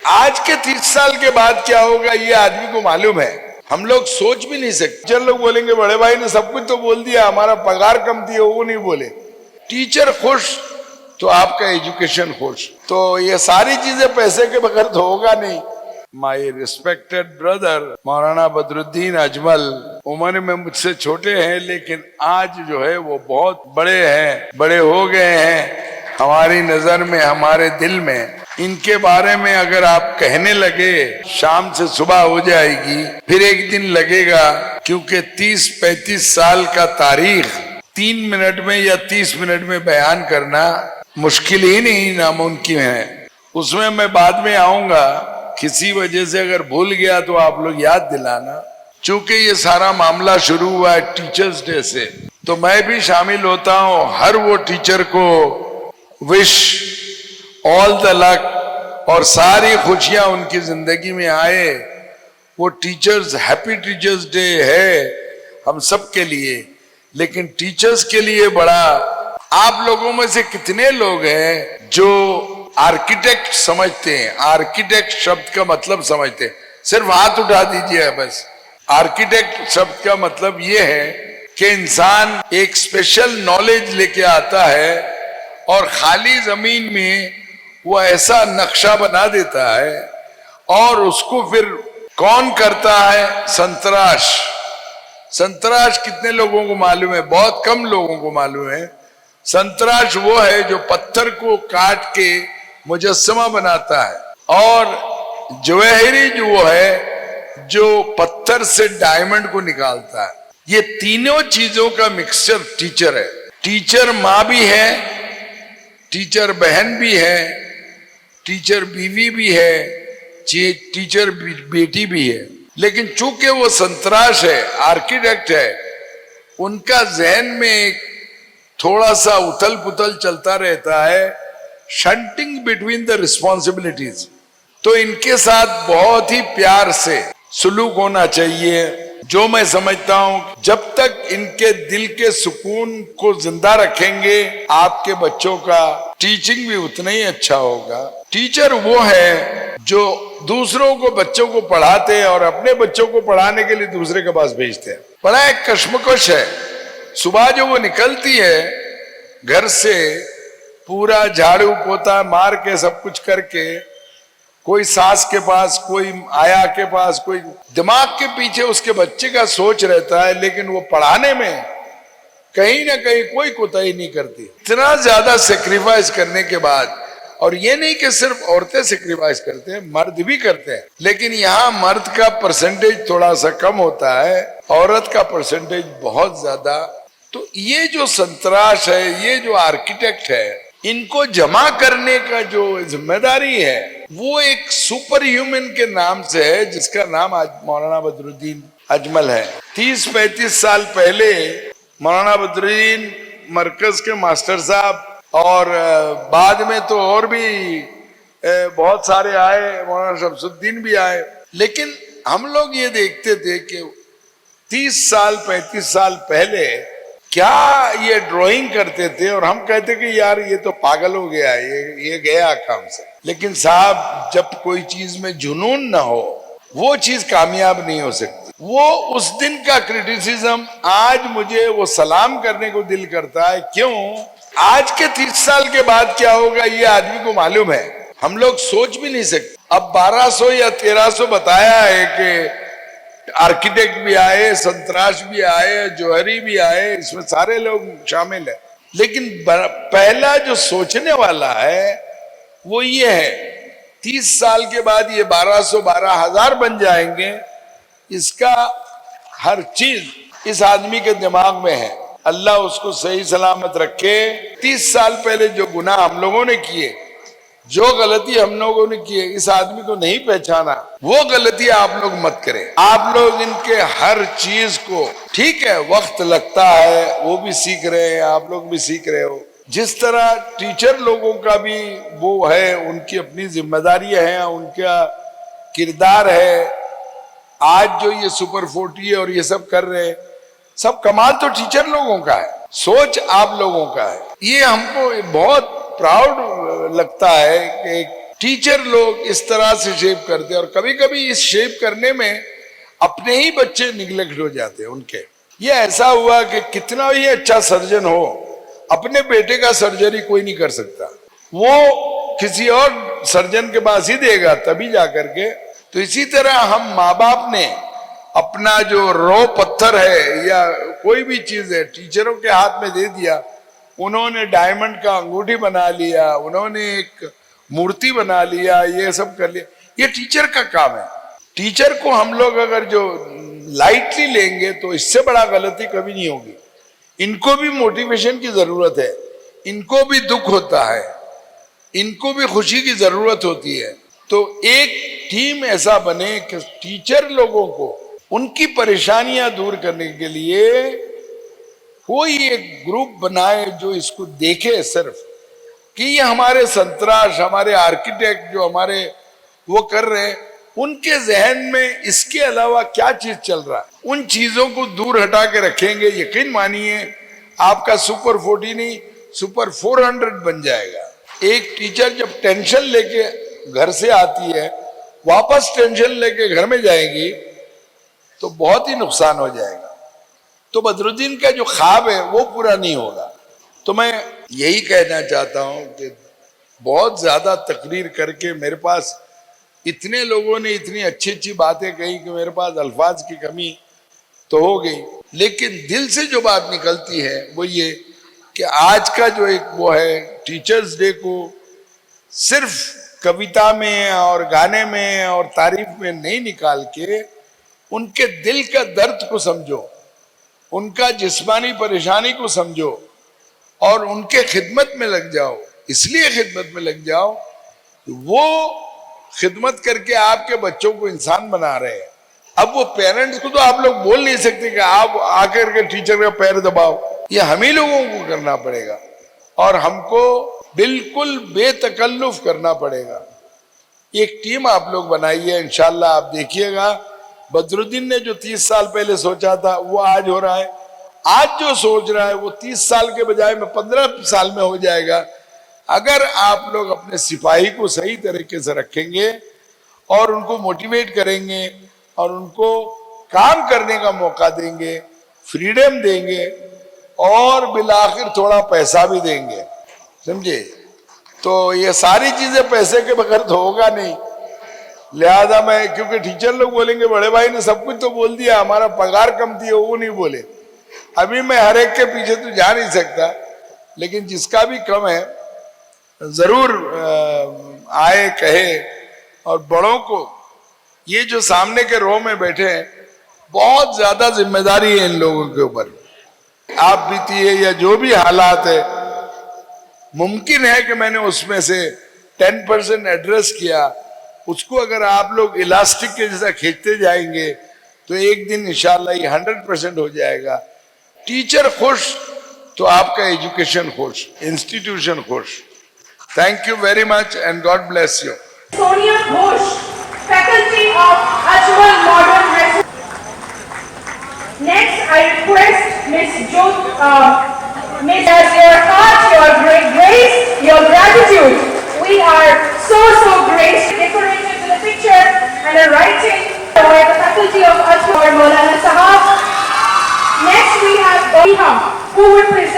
आज के 30 साल के बाद क्या होगा ये आदमी को मालूम है। हम लोग सोच भी नहीं सकते। टीचर लोग बोलेंगे बड़े भाई ने सब कुछ तो बोल दिया, हमारा पगार कम थी, वो नहीं बोले। टीचर खुश तो आपका एजुकेशन खुश। तो ये सारी चीजें पैसे के बगैर तो होगा नहीं। माय रिस्पेक्टेड ब्रदर मौलाना बदरुद्दीन अजमल उम्र में मुझसे छोटे हैं, लेकिन आज जो है वो बहुत बड़े हैं, बड़े हो गए हैं हमारी नजर में, हमारे दिल में। इनके बारे में अगर आप कहने लगे शाम से सुबह हो जाएगी, फिर एक दिन लगेगा, क्योंकि 30-35 साल का तारीख 3 मिनट में या 30 मिनट में बयान करना मुश्किल ही नहीं, नामुमकिन है। उसमें मैं बाद में आऊंगा, किसी वजह से अगर भूल गया तो आप लोग याद दिलाना। चूंकि ये सारा मामला शुरू हुआ है टीचर्स डे से, तो मैं भी शामिल होता हूँ। हर वो टीचर को विश ऑल द लक और सारी खुशियां उनकी जिंदगी में आए। वो टीचर्स, हैप्पी टीचर्स डे है हम सब के लिए, लेकिन टीचर्स के लिए बड़ा, आप लोगों में से कितने लोग हैं जो आर्किटेक्ट समझते हैं? आर्किटेक्ट शब्द का मतलब समझते हैं? सिर्फ हाथ उठा दीजिए बस। आर्किटेक्ट शब्द का मतलब ये है कि इंसान एक स्पेशल नॉलेज लेके आता है और खाली जमीन में वो ऐसा नक्शा बना देता है, और उसको फिर कौन करता है? संतराश। संतराश कितने लोगों को मालूम है? बहुत कम लोगों को मालूम है। संतराश वो है जो पत्थर को काट के मुजस्समा बनाता है, और जवाहरी जो वो है जो पत्थर से डायमंड को निकालता है। ये तीनों चीजों का मिक्सचर टीचर है। टीचर माँ भी है, टीचर बहन भी है, टीचर बीवी भी है, टीचर बेटी भी है। लेकिन चूंकि वो संतराश है, आर्किटेक्ट है, उनका जहन में एक थोड़ा सा उथल पुथल चलता रहता है, शंटिंग बिटवीन द रिस्पॉन्सिबिलिटीज। तो इनके साथ बहुत ही प्यार से सुलूक होना चाहिए। जो मैं समझता हूं जब तक इनके दिल के सुकून को जिंदा रखेंगे, आपके बच्चों का टीचिंग भी उतना ही अच्छा होगा। टीचर वो है जो दूसरों को, बच्चों को पढ़ाते हैं और अपने बच्चों को पढ़ाने के लिए दूसरे के पास भेजते हैं। बड़ा एक कश्मकश है। सुबह जो वो निकलती है घर से, पूरा झाड़ू पोता मार के सब कुछ करके, कोई सास के पास, कोई आया के पास, कोई दिमाग के पीछे उसके बच्चे का सोच रहता है, लेकिन वो पढ़ाने में कहीं ना कहीं कोई कोताही नहीं करती। इतना ज्यादा सेक्रीफाइस करने के बाद, और ये नहीं कि सिर्फ औरतें सेक्रीफाइस करते हैं, मर्द भी करते हैं, लेकिन यहाँ मर्द का परसेंटेज थोड़ा सा कम होता है, औरत का परसेंटेज बहुत ज्यादा। तो ये जो संतराश है, ये जो आर्किटेक्ट है, इनको जमा करने का जो जिम्मेदारी है वो एक सुपर ह्यूमन के नाम से है, जिसका नाम आज मौलाना बदरुद्दीन अजमल है। 30-35 साल पहले मौलाना बदरुद्दीन मरकज के मास्टर साहब, और बाद में तो और भी बहुत सारे आए, मौलाना शमसुद्दीन भी आए। लेकिन हम लोग ये देखते थे कि 30-35 साल पहले क्या ये ड्राइंग करते थे, और हम कहते कि यार ये तो पागल हो गया, ये गया काम से। लेकिन साहब, जब कोई चीज में जुनून ना हो, वो चीज कामयाब नहीं हो सकती। वो उस दिन का क्रिटिसिज्म आज मुझे वो सलाम करने को दिल करता है। क्यों? आज के 30 साल के बाद क्या होगा ये आदमी को मालूम है। हम लोग सोच भी नहीं सकते। अब 1200 या 1300 बताया है कि आर्किटेक्ट भी आए, संतराश भी आए, जौहरी भी आए, इसमें सारे लोग शामिल है। लेकिन पहला जो सोचने वाला है वो ये है, 30 साल के बाद ये 1200-12,000 बन जाएंगे। इसका हर चीज इस आदमी के दिमाग में है। अल्लाह उसको सही सलामत रखे। 30 साल पहले जो गुनाह हम लोगों ने किए, जो गलती हम लोगों ने की, इस आदमी को नहीं पहचाना, वो गलती आप लोग मत करें। आप लोग इनके हर चीज को, ठीक है वक्त लगता है, वो भी सीख रहे हैं, आप लोग भी सीख रहे हो। जिस तरह टीचर लोगों का भी वो है, उनकी अपनी जिम्मेदारियां हैं, उनका किरदार है। आज जो ये सुपर 40 और ये सब कर रहे हैं, सब कमाल तो टीचर लोगों का है, सोच आप लोगों का है। ये हमको बहुत प्राउड लगता है कि टीचर लोग इस तरह से शेप करते हैं और कभी कभी इस शेप करने में अपने ही बच्चे निगलेक्ट हो जाते हैं उनके। ये ऐसा हुआ कि कितना ही अच्छा सर्जन हो, अपने बेटे का सर्जरी कोई नहीं कर सकता, वो किसी और सर्जन के पास ही देगा तभी जा करके। तो इसी तरह हम माँ बाप ने अपना जो रॉ पत्थर है या कोई भी चीज है टीचरों के हाथ में दे दिया, उन्होंने डायमंड का अंगूठी बना लिया, उन्होंने एक मूर्ति बना लिया, ये सब कर लिया। ये टीचर का काम है। टीचर को हम लोग अगर जो लाइटली लेंगे तो इससे बड़ा गलती कभी नहीं होगी। इनको भी मोटिवेशन की जरूरत है, इनको भी दुख होता है, इनको भी खुशी की जरूरत होती है। तो एक टीम ऐसा बने कि टीचर लोगों को उनकी परेशानियां दूर करने के लिए कोई एक ग्रुप बनाए जो इसको देखे सिर्फ कि ये हमारे संतराश, हमारे आर्किटेक्ट जो हमारे वो कर रहे हैं, उनके जहन में इसके अलावा क्या चीज चल रहा है, उन चीजों को दूर हटा के रखेंगे। यकीन मानिए आपका सुपर 40 नहीं सुपर 400 बन जाएगा। एक टीचर जब टेंशन लेके घर से आती है, वापस टेंशन लेके घर में जाएगी तो बहुत ही नुकसान हो जाएगा। तो बदरुद्दीन का जो ख्वाब है वो पूरा नहीं होगा। तो मैं यही कहना चाहता हूं कि बहुत ज्यादा तकरीर करके मेरे पास इतने लोगों ने इतनी अच्छी अच्छी बातें कही कि मेरे पास अल्फाज की कमी तो हो गई, लेकिन दिल से जो बात निकलती है वो ये कि आज का जो एक वो है टीचर्स डे को सिर्फ कविता में और गाने में और तारीफ में नहीं निकाल के उनके दिल का दर्द को समझो, उनका जिस्मानी परेशानी को समझो और उनके खिदमत में लग जाओ। इसलिए खिदमत में लग जाओ कि वो खिदमत करके आपके बच्चों को इंसान बना रहे हैं। अब वो पेरेंट्स को तो आप लोग बोल नहीं सकते कि आप आकर के टीचर का पैर दबाओ, ये हम ही लोगों को करना पड़ेगा और हमको बिल्कुल बेतकल्लुफ करना पड़ेगा। एक टीम आप लोग बनाइए, इंशाल्लाह आप देखिएगा बदरुद्दीन ने जो 30 साल पहले सोचा था वो आज हो रहा है। आज जो सोच रहा है वो 30 साल के बजाय में 15 साल में हो जाएगा, अगर आप लोग अपने सिपाही को सही तरीके से रखेंगे और उनको मोटिवेट करेंगे और उनको काम करने का मौका देंगे, फ्रीडम देंगे और बिलाखिर थोड़ा पैसा भी देंगे, समझे। तो ये सारी चीजें पैसे के बगैर तो होगा नहीं। लिहाजा मैं, क्योंकि टीचर लोग बोलेंगे बड़े भाई ने सब कुछ तो बोल दिया, हमारा पगार कम थी, वो नहीं बोले। अभी मैं हर एक के पीछे तो जा नहीं सकता, लेकिन जिसका भी कम है जरूर आए कहे। और बड़ों को, ये जो सामने के रो में बैठे हैं, बहुत ज्यादा जिम्मेदारी है इन लोगों के ऊपर। आप बीती है या जो भी हालात है, मुमकिन है कि मैंने उसमें से 10% एड्रेस किया, उसको अगर आप लोग इलास्टिक के जैसा खींचते जाएंगे तो एक दिन इंशाल्लाह ये 100% हो जाएगा। टीचर खुश तो आपका एजुकेशन खुश, इंस्टीट्यूशन खुश। Thank you very much and God bless you. Sonia Ghosh, faculty of Ajmal Modern High School. Next, I request Miss Jyot, Miss, as your heart, your great grace, your gratitude. We are so gracious, decorated with a picture and a writing by the faculty of Ajmal Maulana Sahab. Next, we have Biham, who will present